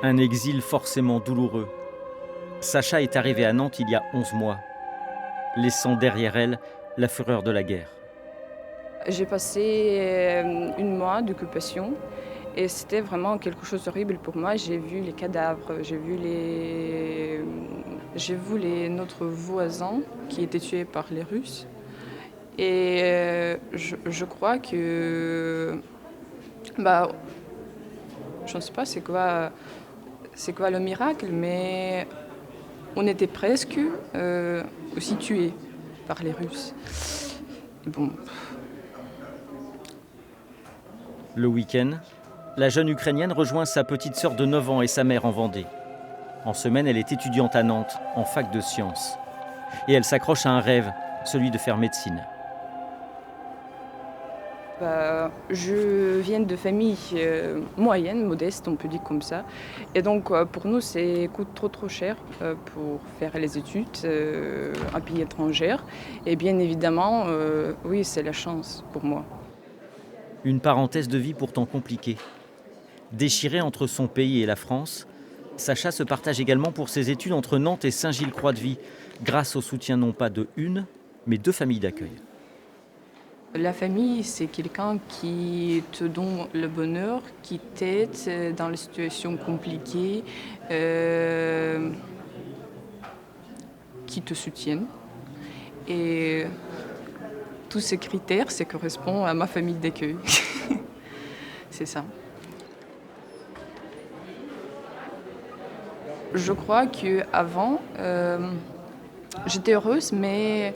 Un exil forcément douloureux. Sacha est arrivée à Nantes il y a 11 mois, laissant derrière elle la fureur de la guerre. J'ai passé une mois d'occupation et c'était vraiment quelque chose d'horrible pour moi. J'ai vu les cadavres, j'ai vu notre voisin qui était tué par les Russes. Et je crois que, bah, je ne sais pas c'est quoi le miracle, mais on était presque aussi tués par les Russes. Et bon. Le week-end, la jeune Ukrainienne rejoint sa petite sœur de 9 ans et sa mère en Vendée. En semaine, elle est étudiante à Nantes, en fac de sciences. Et elle s'accroche à un rêve, celui de faire médecine. Je viens de famille moyenne, modeste, on peut dire comme ça. Et donc pour nous, ça coûte trop cher pour faire les études en pays étranger. Et bien évidemment, oui, c'est la chance pour moi. Une parenthèse de vie pourtant compliquée. Déchirée entre son pays et la France, Sacha se partage également pour ses études entre Nantes et Saint-Gilles-Croix-de-Vie, grâce au soutien non pas de une, mais 2 familles d'accueil. La famille, c'est quelqu'un qui te donne le bonheur, qui t'aide dans les situations compliquées, qui te soutiennent. Et tous ces critères, ça correspond à ma famille d'accueil. C'est ça. Je crois qu'avant, j'étais heureuse, mais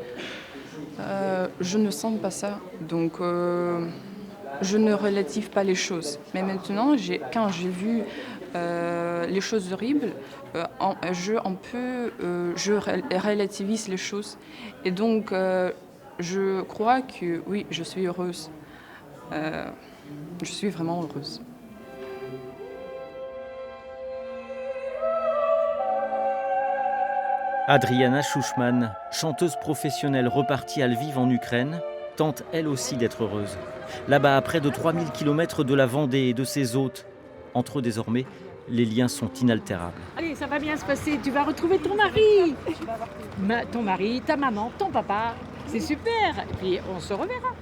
je ne sens pas ça. Donc, je ne relative pas les choses. Mais maintenant, quand j'ai vu les choses horribles, je relativise les choses. Et donc, je crois que oui, je suis heureuse. Je suis vraiment heureuse. Adriana Schuchman, chanteuse professionnelle repartie à Lviv en Ukraine, tente elle aussi d'être heureuse. Là-bas, à près de 3000 km de la Vendée et de ses hôtes, entre eux désormais, les liens sont inaltérables. Allez, ça va bien se passer, tu vas retrouver ton mari. Ton mari, ta maman, ton papa, c'est super. Et puis on se reverra.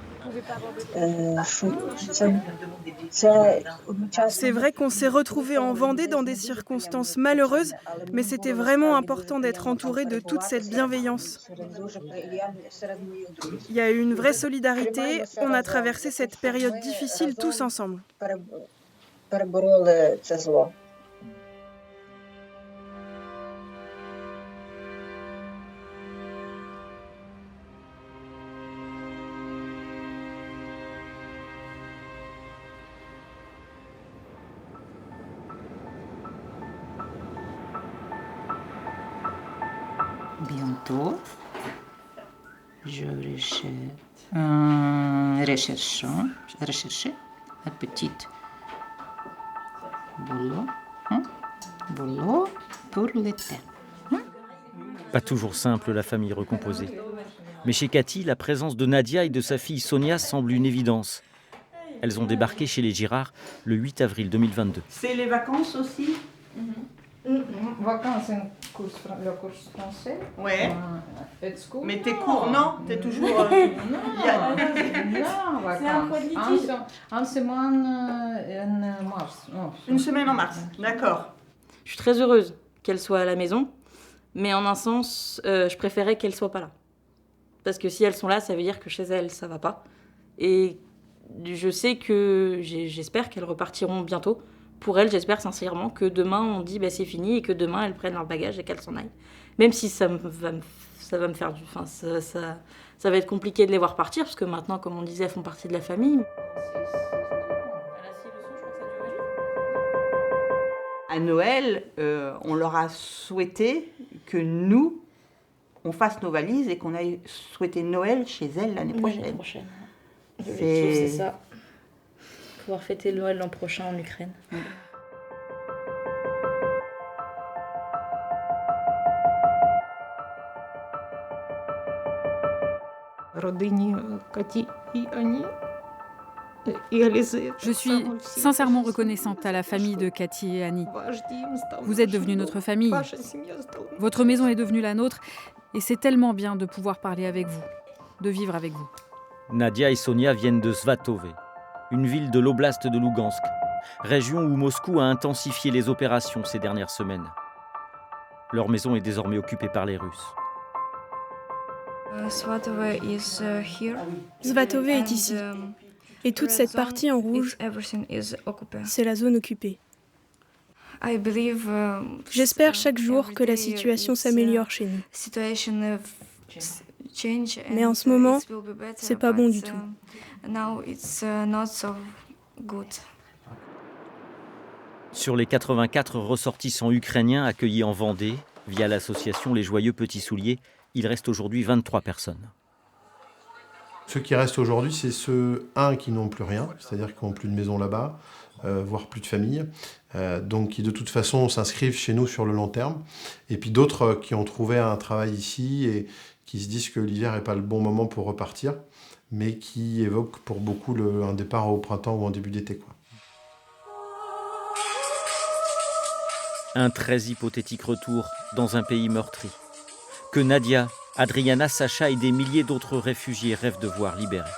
C'est vrai qu'on s'est retrouvés en Vendée dans des circonstances malheureuses, mais c'était vraiment important d'être entouré de toute cette bienveillance. Il y a eu une vraie solidarité, on a traversé cette période difficile tous ensemble. Bientôt, je recherche un petit boulot pour l'été. Pas toujours simple, la famille recomposée. Mais chez Cathy, la présence de Nadia et de sa fille Sonia semble une évidence. Elles ont débarqué chez les Girard le 8 avril 2022. C'est les vacances aussi? Vacances, le cours français. Ouais. School. Mais t'es cours, non? T'es toujours... Non, vacances. En semaine, en mars. Non. Une semaine en mars, d'accord. Je suis très heureuse qu'elle soit à la maison, mais en un sens, je préférais qu'elle soit pas là. Parce que si elles sont là, ça veut dire que chez elles, ça va pas. Et je sais que j'espère qu'elles repartiront bientôt. Pour elles, j'espère sincèrement que demain, on dit c'est fini et que demain, elles prennent leur bagage et qu'elles s'en aillent. Même si ça va me faire du... Enfin, ça va être compliqué de les voir partir, parce que maintenant, comme on disait, elles font partie de la famille. À Noël, on leur a souhaité que nous, on fasse nos valises et qu'on aille souhaiter Noël chez elles l'année prochaine. C'est ça. Pouvoir fêter Noël l'an prochain en Ukraine. Родині Каті і Ані Je suis sincèrement reconnaissante à la famille de Cathy et Annie. Vous êtes devenus notre famille. Votre maison est devenue la nôtre et c'est tellement bien de pouvoir parler avec vous, de vivre avec vous. Nadia et Sonia viennent de Svatove, une ville de l'oblast de Lugansk, région où Moscou a intensifié les opérations ces dernières semaines. Leur maison est désormais occupée par les Russes. Svatove est ici. Et toute cette partie en rouge, c'est la zone occupée. J'espère chaque jour que la situation s'améliore chez nous. Mais en ce moment, c'est pas bon du tout. Sur les 84 ressortissants ukrainiens accueillis en Vendée, via l'association Les Joyeux Petits Souliers, il reste aujourd'hui 23 personnes. Ceux qui restent aujourd'hui, c'est ceux, qui n'ont plus rien, c'est-à-dire qui n'ont plus de maison là-bas, voire plus de famille, donc qui de toute façon s'inscrivent chez nous sur le long terme, et puis d'autres qui ont trouvé un travail ici et qui se disent que l'hiver n'est pas le bon moment pour repartir, mais qui évoquent pour beaucoup un départ au printemps ou en début d'été, quoi. Un très hypothétique retour dans un pays meurtri, que Nadia, Adriana, Sacha et des milliers d'autres réfugiés rêvent de voir libérés.